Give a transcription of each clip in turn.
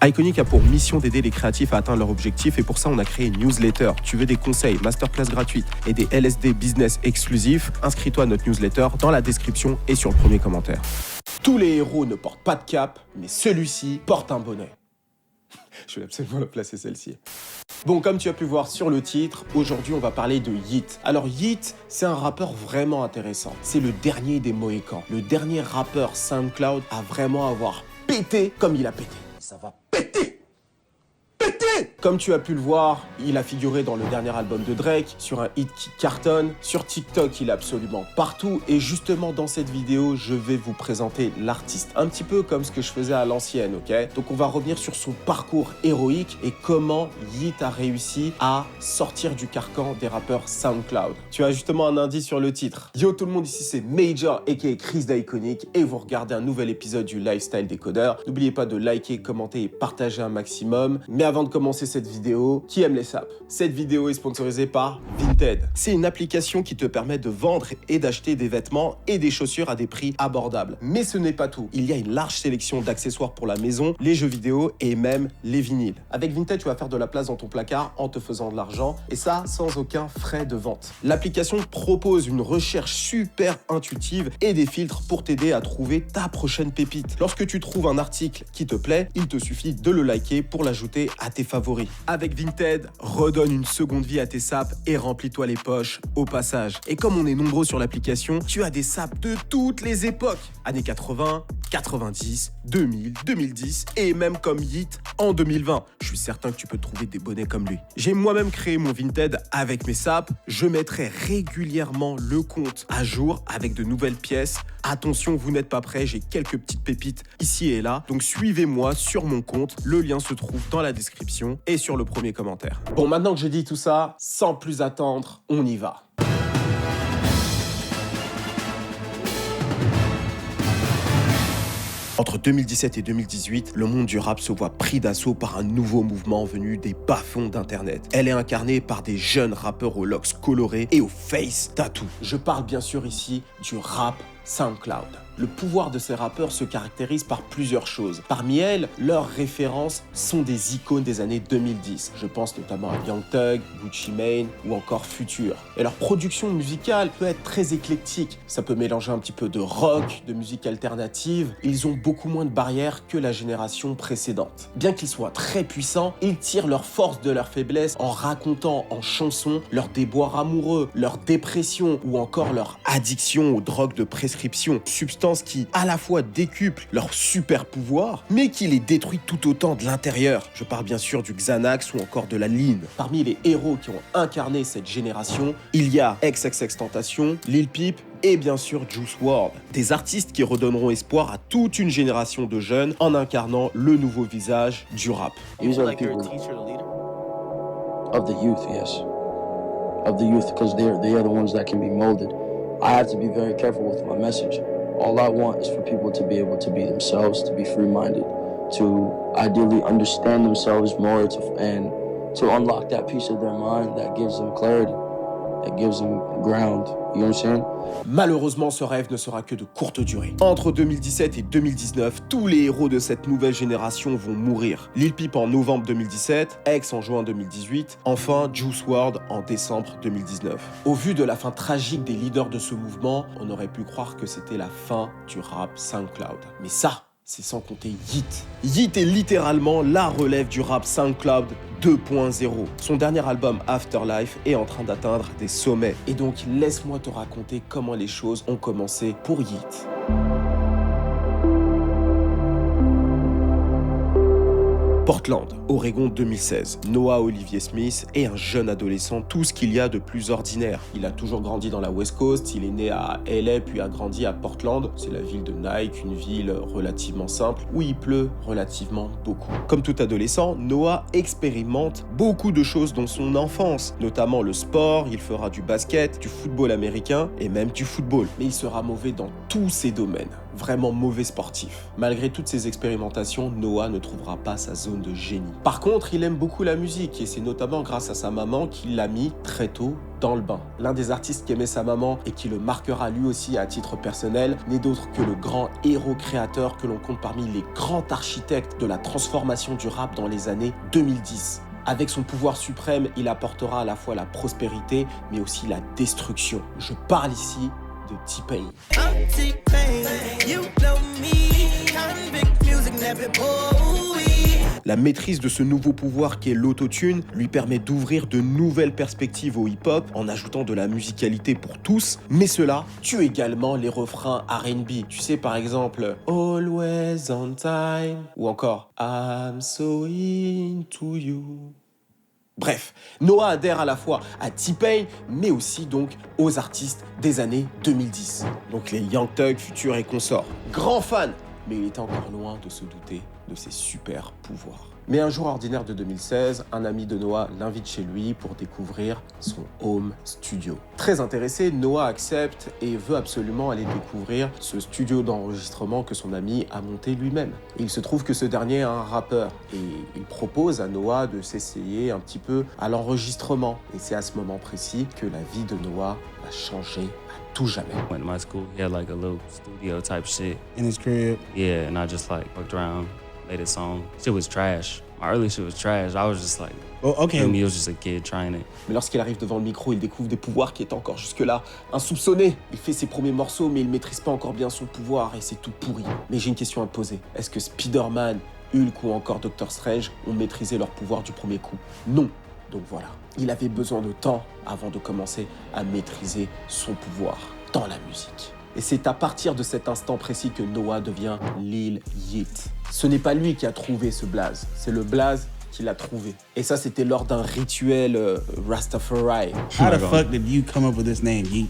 Iconic a pour mission d'aider les créatifs à atteindre leurs objectifs et pour ça on a créé une newsletter. Tu veux des conseils, masterclass gratuites et des LSD business exclusifs? Inscris-toi à notre newsletter dans la description et sur le premier commentaire. Tous les héros ne portent pas de cape, mais celui-ci porte un bonnet. Je vais absolument la placer celle-ci. Bon, comme tu as pu voir sur le titre, aujourd'hui on va parler de Yeat. Alors Yeat, c'est un rappeur vraiment intéressant. C'est le dernier des Mohicans. Le dernier rappeur SoundCloud à vraiment avoir pété comme il a pété. Ça va péter! Comme tu as pu le voir, il a figuré dans le dernier album de Drake, sur un hit qui cartonne. Sur TikTok, il est absolument partout. Et justement, dans cette vidéo, je vais vous présenter l'artiste. Un petit peu comme ce que je faisais à l'ancienne, ok? Donc on va revenir sur son parcours héroïque et comment Yeat a réussi à sortir du carcan des rappeurs SoundCloud. Tu as justement un indice sur le titre. Yo tout le monde, ici c'est Major aka Chris d'Iconic et vous regardez un nouvel épisode du Lifestyle Décodeur. N'oubliez pas de liker, commenter et partager un maximum. Mais avant de commencer cette vidéo, qui aime les sapes? Cette vidéo est sponsorisée par Vinted. C'est une application qui te permet de vendre et d'acheter des vêtements et des chaussures à des prix abordables. Mais ce n'est pas tout. Il y a une large sélection d'accessoires pour la maison, les jeux vidéo et même les vinyles. Avec Vinted, tu vas faire de la place dans ton placard en te faisant de l'argent et ça sans aucun frais de vente. L'application propose une recherche super intuitive et des filtres pour t'aider à trouver ta prochaine pépite. Lorsque tu trouves un article qui te plaît, il te suffit de le liker pour l'ajouter à tes favoris. Avec Vinted, redonne une seconde vie à tes sapes et remplis-toi les poches au passage. Et comme on est nombreux sur l'application, tu as des sapes de toutes les époques. Années 80, 90, 2000, 2010 et même comme Yeat en 2020. Je suis certain que tu peux trouver des bonnets comme lui. J'ai moi-même créé mon Vinted avec mes sapes. Je mettrai régulièrement le compte à jour avec de nouvelles pièces. Attention, vous n'êtes pas prêts, j'ai quelques petites pépites ici et là. Donc suivez-moi sur mon compte. Le lien se trouve dans la description et sur le premier commentaire. Bon, maintenant que j'ai dit tout ça, sans plus attendre, on y va. Entre 2017 et 2018, le monde du rap se voit pris d'assaut par un nouveau mouvement venu des bas-fonds d'Internet. Elle est incarnée par des jeunes rappeurs aux locks colorés et aux face tattoos. Je parle bien sûr ici du rap SoundCloud. Le pouvoir de ces rappeurs se caractérise par plusieurs choses. Parmi elles, leurs références sont des icônes des années 2010. Je pense notamment à Young Thug, Gucci Mane ou encore Future. Et leur production musicale peut être très éclectique. Ça peut mélanger un petit peu de rock, de musique alternative. Ils ont beaucoup moins de barrières que la génération précédente. Bien qu'ils soient très puissants, ils tirent leur force de leur faiblesse en racontant en chansons leurs déboires amoureux, leur dépression ou encore leur addiction aux drogues de prescription. Substances qui à la fois décuplent leur super pouvoir, mais qui les détruit tout autant de l'intérieur. Je parle bien sûr du Xanax ou encore de la Lean. Parmi les héros qui ont incarné cette génération, il y a XXXTentacion, Lil Peep et bien sûr Juice WRLD. Des artistes qui redonneront espoir à toute une génération de jeunes en incarnant le nouveau visage du rap. These are the people of the youth, yes. Of the youth, because they are the ones that can be molded. I have to be very careful with my message. All I want is for people to be able to be themselves, to be free-minded, to ideally understand themselves more, and to unlock that piece of their mind that gives them clarity, that gives them ground. You understand? Malheureusement, ce rêve ne sera que de courte durée. Entre 2017 et 2019, tous les héros de cette nouvelle génération vont mourir. Lil Peep en novembre 2017, X en juin 2018, enfin Juice WRLD en décembre 2019. Au vu de la fin tragique des leaders de ce mouvement, on aurait pu croire que c'était la fin du rap SoundCloud. Mais ça, c'est sans compter Yeat. Yeat est littéralement la relève du rap SoundCloud 2.0. Son dernier album Afterlife est en train d'atteindre des sommets. Et donc laisse-moi te raconter comment les choses ont commencé pour Yeat. Portland, Oregon 2016. Noah Olivier Smith est un jeune adolescent, tout ce qu'il y a de plus ordinaire. Il a toujours grandi dans la West Coast, il est né à LA puis a grandi à Portland. C'est la ville de Nike, une ville relativement simple où il pleut relativement beaucoup. Comme tout adolescent, Noah expérimente beaucoup de choses dans son enfance, notamment le sport, il fera du basket, du football américain et même du football. Mais il sera mauvais dans tous ces domaines. vraiment mauvais sportif. Malgré toutes ces expérimentations, Noah ne trouvera pas sa zone de génie. Par contre, il aime beaucoup la musique et c'est notamment grâce à sa maman qu'il l'a mis très tôt dans le bain. L'un des artistes qui aimait sa maman et qui le marquera lui aussi à titre personnel n'est d'autre que le grand héros créateur que l'on compte parmi les grands architectes de la transformation du rap dans les années 2010. Avec son pouvoir suprême, il apportera à la fois la prospérité, mais aussi la destruction. Je parle ici de T-Pain. La maîtrise de ce nouveau pouvoir qu'est l'autotune lui permet d'ouvrir de nouvelles perspectives au hip-hop en ajoutant de la musicalité pour tous, mais cela tue également les refrains R&B. Tu sais par exemple « Always on time » ou encore « I'm so into you ». Bref, Noah adhère à la fois à T-Pain, mais aussi donc aux artistes des années 2010. Donc les Young Thug, Future et consorts. Grand fan, mais il était encore loin de se douter de ses super pouvoirs. Mais un jour ordinaire de 2016, un ami de Noah l'invite chez lui pour découvrir son home studio. Très intéressé, Noah accepte et veut absolument aller découvrir ce studio d'enregistrement que son ami a monté lui-même. Et il se trouve que ce dernier est un rappeur et il propose à Noah de s'essayer un petit peu à l'enregistrement. Et c'est à ce moment précis que la vie de Noah va changer à tout jamais. Went to my school, he had like a little studio type shit. In his crib. Yeah, and I just like fucked around, made a song. Shit was trash. My early shit was trash. I was just like, Oh, okay. feel me, I was just a kid trying it. Mais lorsqu'il arrive devant le micro, il découvre des pouvoirs qui étaient encore jusque-là insoupçonnés. Il fait ses premiers morceaux, mais il maîtrise pas encore bien son pouvoir et c'est tout pourri. Mais j'ai une question à te poser. Est-ce que Spider-Man, Hulk ou encore Doctor Strange ont maîtrisé leur pouvoir du premier coup? Non. Donc voilà, il avait besoin de temps avant de commencer à maîtriser son pouvoir dans la musique. Et c'est à partir de cet instant précis que Noah devient Lil Yeat. Ce n'est pas lui qui a trouvé ce blaze, c'est le blaze qui l'a trouvé. Et ça, c'était lors d'un rituel Rastafari. How the fuck did you come up with this name, Yeet?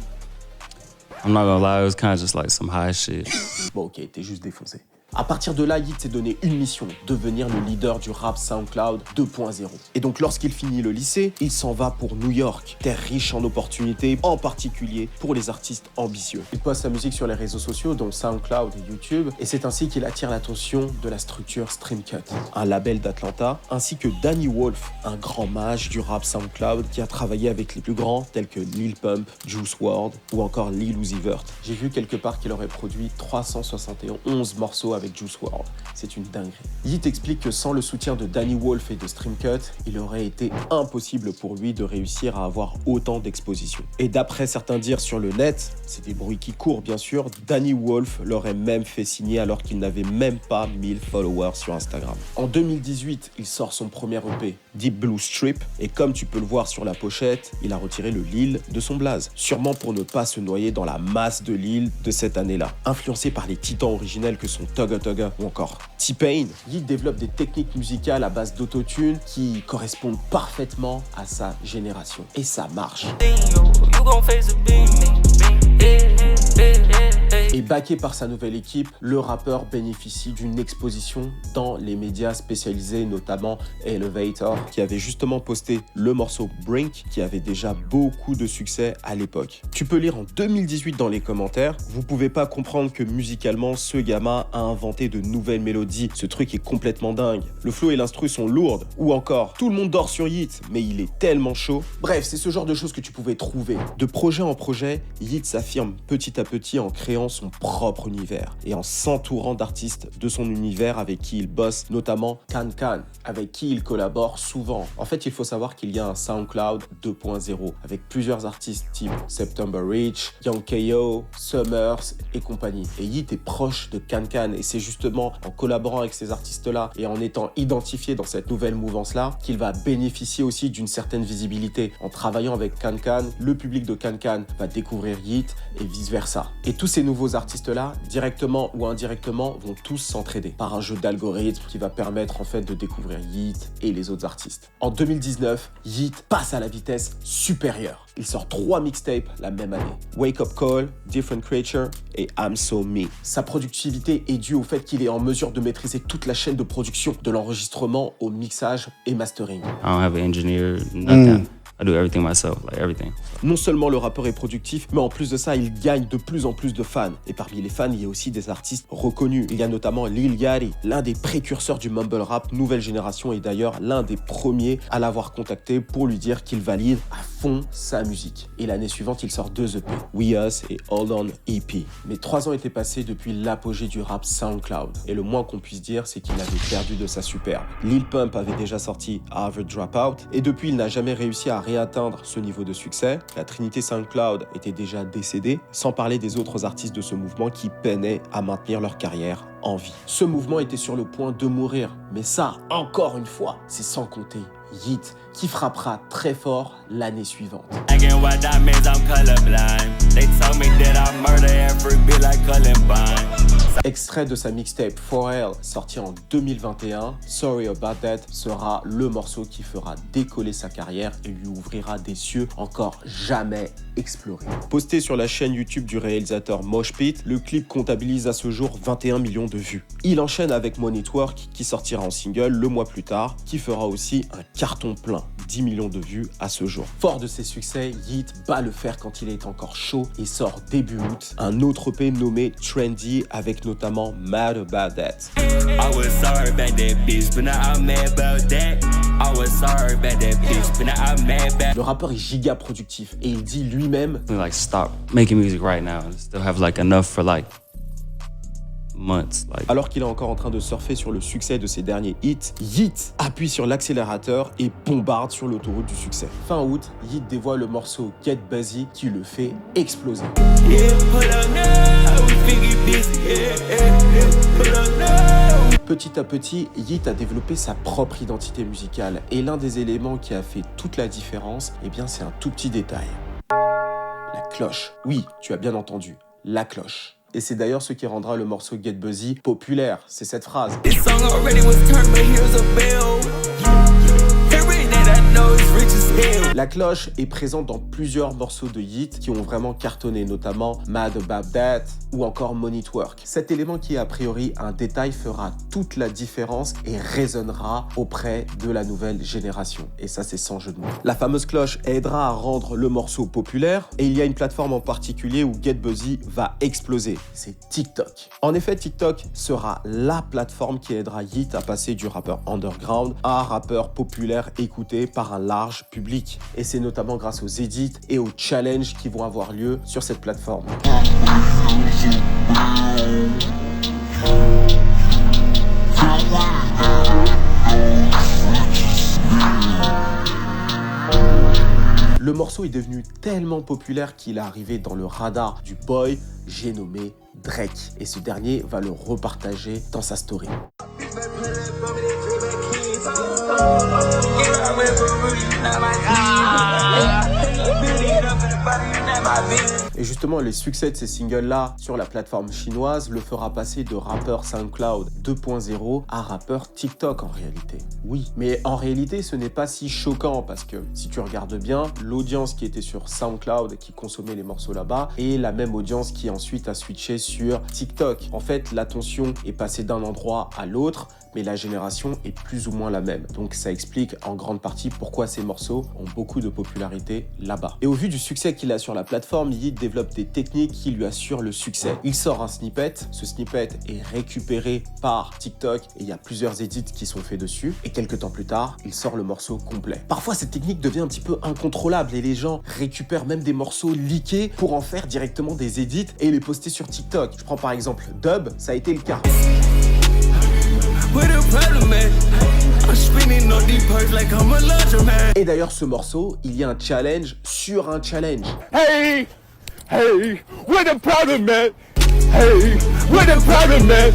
I'm not gonna lie, it was kind of just like some high shit. Bon, ok, t'es juste défoncé. À partir de là, Yeat s'est donné une mission, devenir le leader du rap SoundCloud 2.0. Et donc lorsqu'il finit le lycée, il s'en va pour New York, terre riche en opportunités, en particulier pour les artistes ambitieux. Il poste sa musique sur les réseaux sociaux, dont SoundCloud et YouTube, et c'est ainsi qu'il attire l'attention de la structure Streamcut, un label d'Atlanta, ainsi que Danny Wolf, un grand mage du rap SoundCloud qui a travaillé avec les plus grands tels que Lil Pump, Juice WRLD ou encore Lil Uzi Vert. J'ai vu quelque part qu'il aurait produit 371 morceaux avec Juice WRLD. C'est une dinguerie. Yeat explique que sans le soutien de Danny Wolf et de Streamcut, il aurait été impossible pour lui de réussir à avoir autant d'exposition. Et d'après certains dires sur le net, c'est des bruits qui courent bien sûr, Danny Wolf l'aurait même fait signer alors qu'il n'avait même pas 1000 followers sur Instagram. En 2018, il sort son premier EP, Deep Blue Strip, et comme tu peux le voir sur la pochette, il a retiré le Lil de son blaze, sûrement pour ne pas se noyer dans la masse de Lil de cette année-là. Influencé par les titans originels que sont Tugga Tugga ou encore T-Pain, Yeat développe des techniques musicales à base d'autotune qui correspondent parfaitement à sa génération. Et ça marche. Et backé par sa nouvelle équipe, le rappeur bénéficie d'une exposition dans les médias spécialisés, notamment Elevator, qui avait justement posté le morceau Brink, qui avait déjà beaucoup de succès à l'époque. Tu peux lire en 2018 dans les commentaires, vous pouvez pas comprendre que musicalement, ce gamin a inventé de nouvelles mélodies. Ce truc est complètement dingue. Le flow et l'instru sont lourdes. Ou encore, tout le monde dort sur Yeat, mais il est tellement chaud. Bref, c'est ce genre de choses que tu pouvais trouver. De projet en projet, Yeat s'affirme petit à petit en créant son propre univers et en s'entourant d'artistes de son univers avec qui il bosse, notamment Can, avec qui il collabore souvent. En fait, il faut savoir qu'il y a un SoundCloud 2.0 avec plusieurs artistes type September Reach, Young K.O., Summers et compagnie. Et Yeat est proche de Can et c'est justement en collaborant avec ces artistes-là et en étant identifié dans cette nouvelle mouvance-là qu'il va bénéficier aussi d'une certaine visibilité. En travaillant avec Can, le public de Can va découvrir Yeat et vice-versa. Et tous ces nouveaux artistes-là, directement ou indirectement, vont tous s'entraider par un jeu d'algorithmes qui va permettre en fait de découvrir Yeat et les autres artistes. En 2019, Yeat passe à la vitesse supérieure. Il sort 3 mixtapes la même année. Wake Up Call, Different Creature et I'm So Me. Sa productivité est due au fait qu'il est en mesure de maîtriser toute la chaîne de production, de l'enregistrement au mixage et mastering. I don't have an engineer, nothing. I do everything myself, like everything. Non seulement le rappeur est productif, mais en plus de ça, il gagne de plus en plus de fans. Et parmi les fans, il y a aussi des artistes reconnus. Il y a notamment Lil Yachty, l'un des précurseurs du mumble rap nouvelle génération et d'ailleurs l'un des premiers à l'avoir contacté pour lui dire qu'il valide à fond sa musique. Et l'année suivante, il sort 2 EP, We Us et Hold On EP. Mais 3 ans étaient passés depuis l'apogée du rap SoundCloud. Et le moins qu'on puisse dire, c'est qu'il avait perdu de sa superbe. Lil Pump avait déjà sorti Harvard Dropout et depuis, il n'a jamais réussi à réatteindre ce niveau de succès. La trinité SoundCloud était déjà décédée, sans parler des autres artistes de ce mouvement qui peinaient à maintenir leur carrière en vie. Ce mouvement était sur le point de mourir, mais ça, encore une fois, c'est sans compter Yeat, qui frappera très fort l'année suivante. Extrait de sa mixtape 4L, sorti en 2021, Sorry About That sera le morceau qui fera décoller sa carrière et lui ouvrira des cieux encore jamais explorés. Posté sur la chaîne YouTube du réalisateur Mosh Pit, le clip comptabilise à ce jour 21 millions de vues. Il enchaîne avec Money Twerk qui sortira en single le mois plus tard, qui fera aussi un carton plein, 10 millions de vues à ce jour. Fort de ses succès, Yeat bat le fer quand il est encore chaud et sort début août un autre EP nommé Trendy avec notamment Mad About That. Le rappeur est giga productif et il dit lui-même Like stop making music right now and still have like enough for like months. Like. Alors qu'il est encore en train de surfer sur le succès de ses derniers hits, Yeat appuie sur l'accélérateur et bombarde sur l'autoroute du succès. Fin août, Yeat dévoile le morceau Get Busy qui le fait exploser. Petit à petit, Yeat a développé sa propre identité musicale et l'un des éléments qui a fait toute la différence, eh bien c'est un tout petit détail. La cloche. Oui, tu as bien entendu, la cloche. Et c'est d'ailleurs ce qui rendra le morceau Get Busy populaire, c'est cette phrase. La cloche est présente dans plusieurs morceaux de Yeat qui ont vraiment cartonné, notamment Mad About That ou encore Money Twerk. Cet élément qui est a priori un détail fera toute la différence et résonnera auprès de la nouvelle génération. Et ça, c'est sans jeu de mots. La fameuse cloche aidera à rendre le morceau populaire et il y a une plateforme en particulier où Get Busy va exploser. C'est TikTok. En effet, TikTok sera la plateforme qui aidera Yeat à passer du rappeur underground à un rappeur populaire écouté par un large public. Et c'est notamment grâce aux edits et aux challenges qui vont avoir lieu sur cette plateforme. Le morceau est devenu tellement populaire qu'il est arrivé dans le radar du boy, j'ai nommé Drake. Et ce dernier va le repartager dans sa story. Et justement, les succès de ces singles-là sur la plateforme chinoise le fera passer de rappeur SoundCloud 2.0 à rappeur TikTok en réalité. Oui, mais en réalité, ce n'est pas si choquant parce que si tu regardes bien, l'audience qui était sur SoundCloud et qui consommait les morceaux là-bas est la même audience qui ensuite a switché sur TikTok. En fait, l'attention est passée d'un endroit à l'autre, mais la génération est plus ou moins la même. Donc ça explique en grande partie pourquoi ces morceaux ont beaucoup de popularité là-bas. Et au vu du succès qu'il a sur la plateforme, Yeat développe des techniques qui lui assurent le succès. Il sort un snippet, ce snippet est récupéré par TikTok et il y a plusieurs edits qui sont faits dessus. Et quelques temps plus tard, il sort le morceau complet. Parfois, cette technique devient un petit peu incontrôlable et les gens récupèrent même des morceaux leakés pour en faire directement des edits et les poster sur TikTok. Je prends par exemple Dub, ça a été le cas. Et d'ailleurs, ce morceau, il y a un challenge sur un challenge. Hey, hey, where the problem, man? Hey, where the problem, man?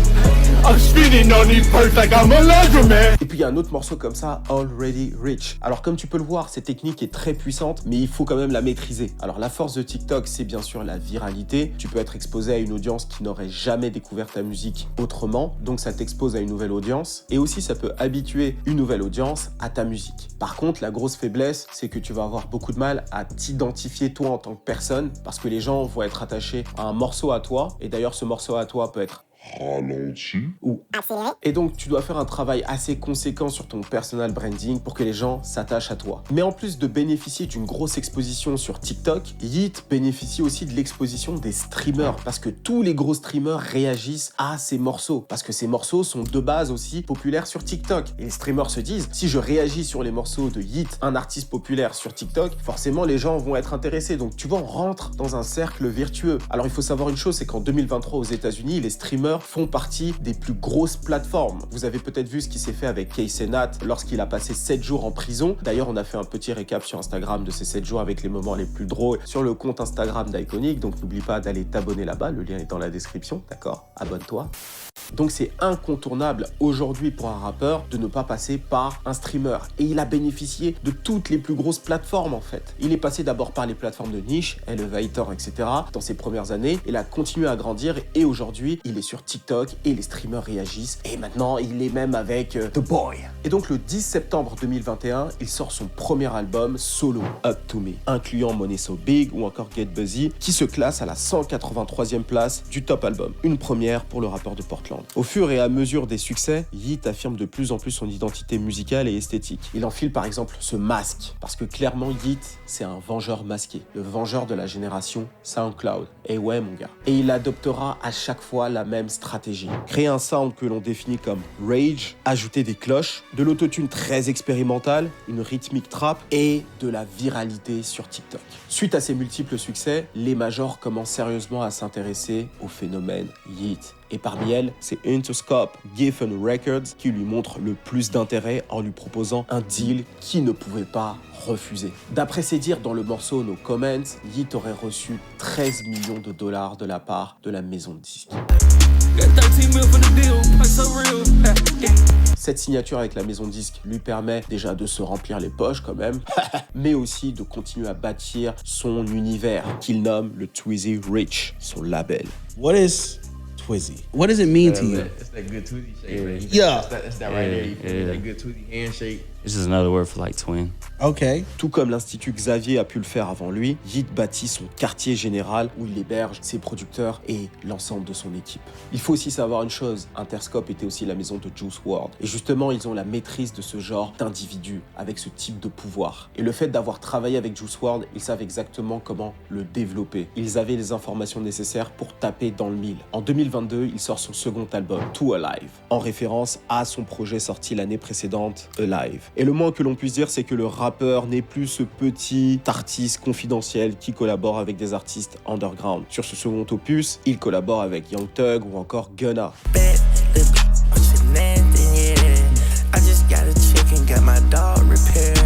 I'm spinning on these perks like I'm a laundromat. Et puis il y a un autre morceau comme ça, Already Rich. Alors comme tu peux le voir, cette technique est très puissante, mais il faut quand même la maîtriser. Alors la force de TikTok, c'est bien sûr la viralité. Tu peux être exposé à une audience qui n'aurait jamais découvert ta musique autrement, donc ça t'expose à une nouvelle audience. Et aussi ça peut habituer une nouvelle audience à ta musique. Par contre, la grosse faiblesse, c'est que tu vas avoir beaucoup de mal à t'identifier toi en tant que personne, parce que les gens vont être attachés à un morceau à toi. Et d'ailleurs, ce morceau à toi peut être ralenti ou accéléré. Et donc, tu dois faire un travail assez conséquent sur ton personal branding pour que les gens s'attachent à toi. Mais en plus de bénéficier d'une grosse exposition sur TikTok, Yeat bénéficie aussi de l'exposition des streamers parce que tous les gros streamers réagissent à ces morceaux parce que ces morceaux sont de base aussi populaires sur TikTok. Et les streamers se disent, si je réagis sur les morceaux de Yeat, un artiste populaire sur TikTok, forcément les gens vont être intéressés. Donc tu vois, on rentre dans un cercle vertueux. Alors il faut savoir une chose, c'est qu'en 2023 aux États-Unis, les streamers font partie des plus grosses plateformes. Vous avez peut-être vu ce qui s'est fait avec Casey Nat lorsqu'il a passé 7 jours en prison. D'ailleurs, on a fait un petit récap sur Instagram de ces 7 jours avec les moments les plus drôles sur le compte Instagram d'Iconic. Donc n'oublie pas d'aller t'abonner là-bas, le lien est dans la description, d'accord? Abonne-toi. Donc c'est incontournable aujourd'hui pour un rappeur de ne pas passer par un streamer. Et il a bénéficié de toutes les plus grosses plateformes en fait. Il est passé d'abord par les plateformes de niche, Elevator, etc. dans ses premières années. Il a continué à grandir et aujourd'hui il est sur TikTok et les streamers réagissent. Et maintenant il est même avec The Boy. Et donc le 10 septembre 2021, il sort son premier album solo, Up To Me, incluant Money So Big ou encore Get Busy, qui se classe à la 183e place du top album. Une première pour le rappeur de Portland. Au fur et à mesure des succès, Yeat affirme de plus en plus son identité musicale et esthétique. Il enfile par exemple ce masque, parce que clairement Yeat, c'est un vengeur masqué, le vengeur de la génération SoundCloud. Et ouais mon gars. Et il adoptera à chaque fois la même stratégie. Créer un sound que l'on définit comme rage, ajouter des cloches, de l'autotune très expérimentale, une rythmique trap et de la viralité sur TikTok. Suite à ces multiples succès, les majors commencent sérieusement à s'intéresser au phénomène Yeat. Et parmi elles, c'est Interscope Geffen Records qui lui montre le plus d'intérêt en lui proposant un deal qu'il ne pouvait pas refuser. D'après ses dires dans le morceau No Comments, Yeat aurait reçu 13 millions de dollars de la part de la maison de disques. Cette signature avec la maison de disques lui permet déjà de se remplir les poches quand même, mais aussi de continuer à bâtir son univers qu'il nomme le Twizzy Rich, son label. What is Twizzy? What does it mean to you? It's that good Twizzy shake, man. Yeah. It's that right there. You feel me? That good Twizzy handshake. It's just another word for like twin. Okay. Tout comme l'Institut Xavier a pu le faire avant lui, Yeat bâtit son quartier général où il héberge ses producteurs et l'ensemble de son équipe. Il faut aussi savoir une chose, Interscope était aussi la maison de Juice WRLD. Et justement, ils ont la maîtrise de ce genre d'individu avec ce type de pouvoir. Et le fait d'avoir travaillé avec Juice WRLD, ils savent exactement comment le développer. Ils avaient les informations nécessaires pour taper dans le mille. En 2022, il sort son second album, Too Alive, en référence à son projet sorti l'année précédente, Alive. Et le moins que l'on puisse dire, c'est que le rappeur n'est plus ce petit artiste confidentiel qui collabore avec des artistes underground. Sur ce second opus, il collabore avec Young Thug ou encore Gunna.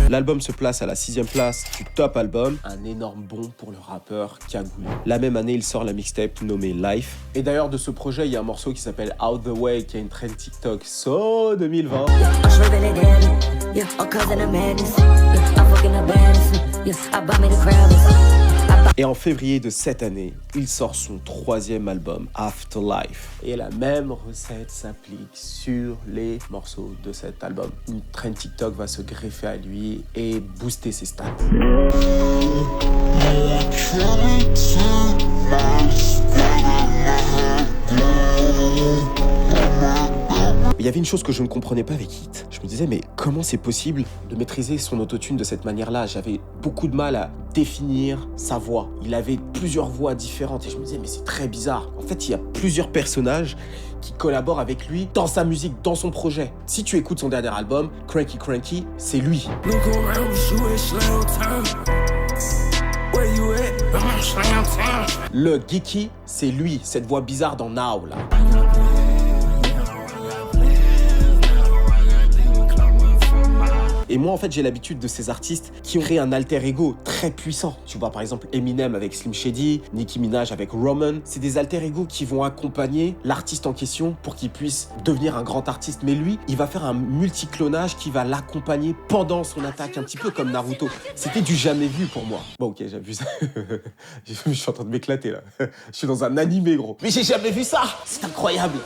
L'album se place à la 6e place du top album, un énorme bond pour le rappeur cagoulé. La même année, il sort la mixtape nommée Life. Et d'ailleurs, de ce projet, il y a un morceau qui s'appelle Out The Way, qui a une trend TikTok so 2020. Et en février de cette année, il sort son 3e album, Afterlife. Et la même recette s'applique sur les morceaux de cet album. Une trend TikTok va se greffer à lui et booster ses stats. Il y avait une chose que je ne comprenais pas avec Yeat. Je me disais, mais comment c'est possible de maîtriser son autotune de cette manière-là? J'avais beaucoup de mal à définir sa voix. Il avait plusieurs voix différentes et je me disais, mais c'est très bizarre. En fait, il y a plusieurs personnages qui collaborent avec lui dans sa musique, dans son projet. Si tu écoutes son dernier album, Cranky Cranky, c'est lui. Le Geeky, c'est lui, cette voix bizarre dans Now, là. Et moi, en fait, j'ai l'habitude de ces artistes qui ont créé un alter ego très puissant. Tu vois, par exemple, Eminem avec Slim Shady, Nicki Minaj avec Roman. C'est des alter ego qui vont accompagner l'artiste en question pour qu'il puisse devenir un grand artiste. Mais lui, il va faire un multiclonage qui va l'accompagner pendant son attaque, un petit peu comme Naruto. C'était du jamais vu pour moi. Bon, ok, j'abuse. Je suis en train de m'éclater, là. Je suis dans un animé, gros. Mais j'ai jamais vu ça. C'est incroyable.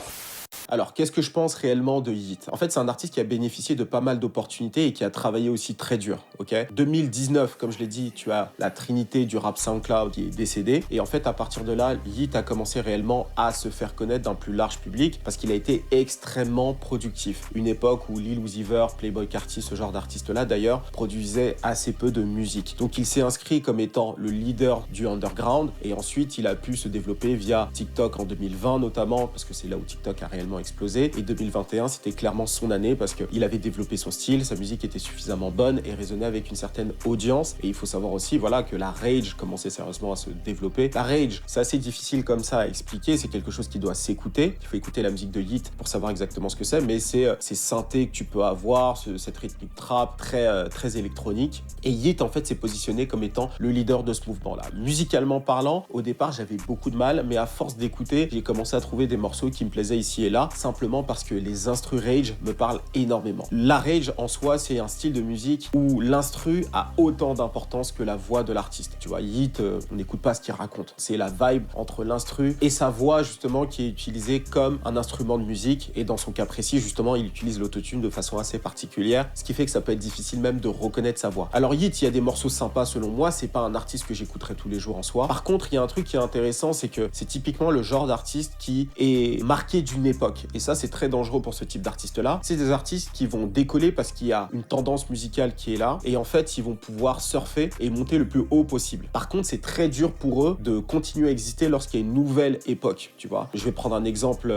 Alors, qu'est-ce que je pense réellement de Yeat? En fait, c'est un artiste qui a bénéficié de pas mal d'opportunités et qui a travaillé aussi très dur, ok? 2019, comme je l'ai dit, tu as la trinité du rap SoundCloud qui est décédée. Et en fait, à partir de là, Yeat a commencé réellement à se faire connaître d'un plus large public parce qu'il a été extrêmement productif. Une époque où Lil Uzi Vert, Playboi Carti, ce genre d'artistes-là d'ailleurs, produisaient assez peu de musique. Donc il s'est inscrit comme étant le leader du underground et ensuite il a pu se développer via TikTok en 2020 notamment parce que c'est là où TikTok a réellement explosé. Et 2021, c'était clairement son année parce qu'il avait développé son style, sa musique était suffisamment bonne et résonnait avec une certaine audience. Et il faut savoir aussi, voilà, que la rage commençait sérieusement à se développer. La rage, c'est assez difficile comme ça à expliquer, c'est quelque chose qui doit s'écouter. Il faut écouter la musique de Yeat pour savoir exactement ce que c'est, mais c'est ces synthés que tu peux avoir, cette rythmique trap très électronique. Et Yeat, en fait, s'est positionné comme étant le leader de ce mouvement-là. Musicalement parlant, au départ, j'avais beaucoup de mal, mais à force d'écouter, j'ai commencé à trouver des morceaux qui me plaisaient ici et là, simplement parce que les instrus rage me parlent énormément. La rage, en soi, c'est un style de musique où l'instru a autant d'importance que la voix de l'artiste. Tu vois, Yeat, on n'écoute pas ce qu'il raconte. C'est la vibe entre l'instru et sa voix, justement, qui est utilisée comme un instrument de musique. Et dans son cas précis, justement, il utilise l'autotune de façon assez particulière, ce qui fait que ça peut être difficile même de reconnaître sa voix. Alors Yeat, il y a des morceaux sympas selon moi, c'est pas un artiste que j'écouterais tous les jours en soi. Par contre, il y a un truc qui est intéressant, c'est que c'est typiquement le genre d'artiste qui est marqué d'une époque. Et ça, c'est très dangereux pour ce type d'artiste-là. C'est des artistes qui vont décoller parce qu'il y a une tendance musicale qui est là. Et en fait, ils vont pouvoir surfer et monter le plus haut possible. Par contre, c'est très dur pour eux de continuer à exister lorsqu'il y a une nouvelle époque, tu vois. Je vais prendre un exemple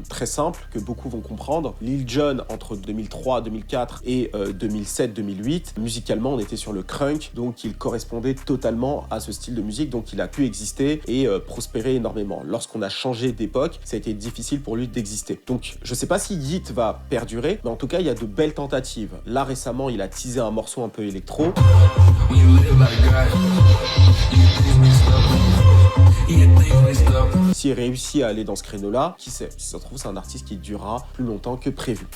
très simple que beaucoup vont comprendre. Lil Jon, entre 2003, 2004 et 2007, 2008, musicalement, on était sur le crunk, donc il correspondait totalement à ce style de musique, donc il a pu exister et prospérer énormément. Lorsqu'on a changé d'époque, ça a été difficile pour lui d'exister. Donc, je sais pas si Yeat va perdurer, mais en tout cas, il y a de belles tentatives. Là, récemment, il a teasé un morceau un peu électro. S'il réussit à aller dans ce créneau-là, qui sait? Si ça se trouve, c'est un artiste qui durera plus longtemps que prévu.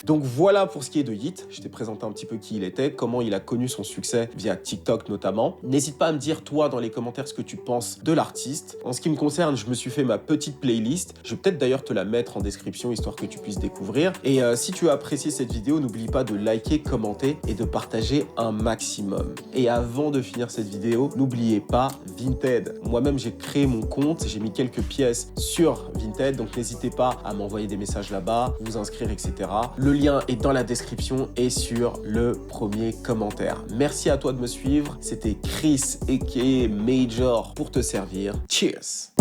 Donc voilà pour ce qui est de Yeat. Je t'ai présenté un petit peu qui il était, comment il a connu son succès via TikTok notamment. N'hésite pas à me dire toi dans les commentaires ce que tu penses de l'artiste. En ce qui me concerne, je me suis fait ma petite playlist. Je vais peut-être d'ailleurs te la mettre en description histoire que tu puisses découvrir. Et si tu as apprécié cette vidéo, n'oublie pas de liker, commenter et de partager un maximum. Et avant de finir cette vidéo, n'oubliez pas Vinted. Moi-même, j'ai créé mon compte, j'ai mis quelques pièces sur Vinted, donc n'hésitez pas à m'envoyer des messages là-bas, vous inscrire, etc. Le lien est dans la description et sur le premier commentaire. Merci à toi de me suivre. C'était Chris aka Major pour te servir. Cheers!